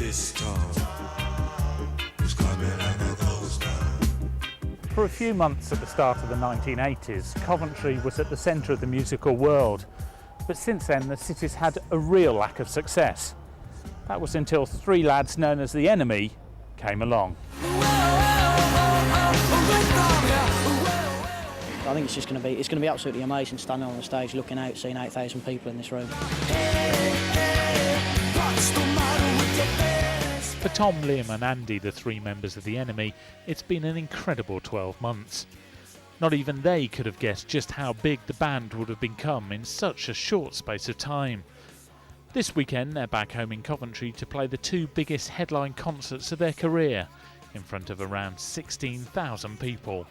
this storm is coming like a ghost town. For a few months at the start of the 1980s, Coventry was at the centre of the musical world. But since then, the city's had a real lack of success. That was until three lads known as the Enemy came along. I think it's going to be absolutely amazing standing on the stage, looking out, seeing 8,000 people in this room. For Tom, Liam and Andy, the three members of the Enemy, it's been an incredible 12 months. Not even they could have guessed just how big the band would have become in such a short space of time. This weekend they're back home in Coventry to play the two biggest headline concerts of their career, in front of around 16,000 people.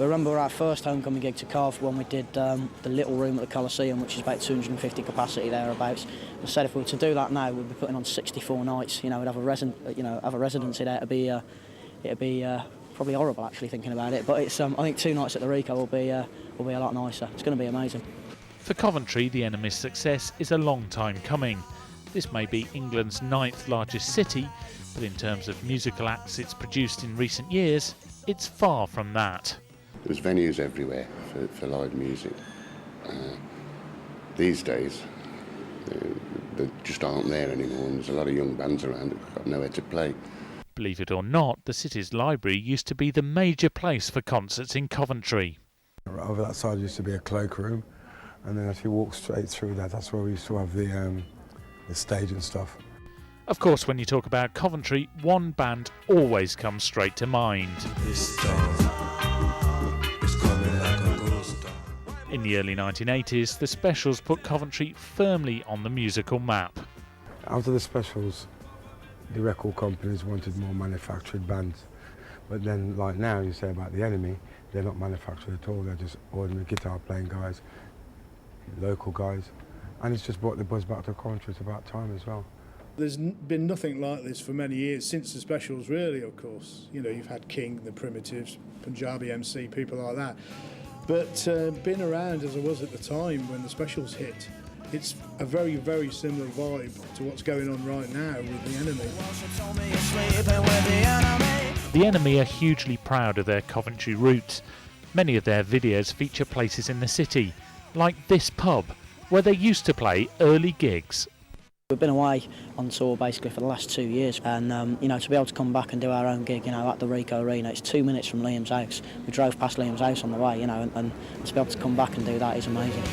I remember our first homecoming gig to Cov when we did the little room at the Coliseum, which is about 250 capacity thereabouts. I said if we were to do that now, we'd be putting on 64 nights. You know, we'd have a residency there. It'd be probably horrible actually thinking about it. But it's I think 2 nights at the Rico will be a lot nicer. It's going to be amazing. For Coventry, the Enemy's success is a long time coming. This may be England's 9th largest city, but in terms of musical acts it's produced in recent years, it's far from that. There's venues everywhere for live music. These days, they just aren't there anymore, and there's a lot of young bands around that have got nowhere to play. Believe it or not, the city's library used to be the major place for concerts in Coventry. Over that side used to be a cloakroom, and then if you walk straight through that, that's where we used to have the stage and stuff. Of course, when you talk about Coventry, one band always comes straight to mind. This storm is coming like a ghost town. In the early 1980s, the Specials put Coventry firmly on the musical map. After the Specials, the record companies wanted more manufactured bands. But then, like now, you say about the Enemy, they're not manufactured at all, they're just ordinary guitar playing guys, local guys. And it's just brought the buzz back to Coventry. It's about time as well. There's been nothing like this for many years, since the Specials really, of course. You know, you've had King, the Primitives, Punjabi MC, people like that. But being around as I was at the time when the Specials hit, it's a very, very similar vibe to what's going on right now with the Enemy. The Enemy are hugely proud of their Coventry roots. Many of their videos feature places in the city, like this pub, where they used to play early gigs. We've been away on tour basically for the last 2 years, and you know, to be able to come back and do our own gig, you know, at the Rico Arena, it's 2 minutes from Liam's house. We drove past Liam's house on the way, you know, and to be able to come back and do that is amazing.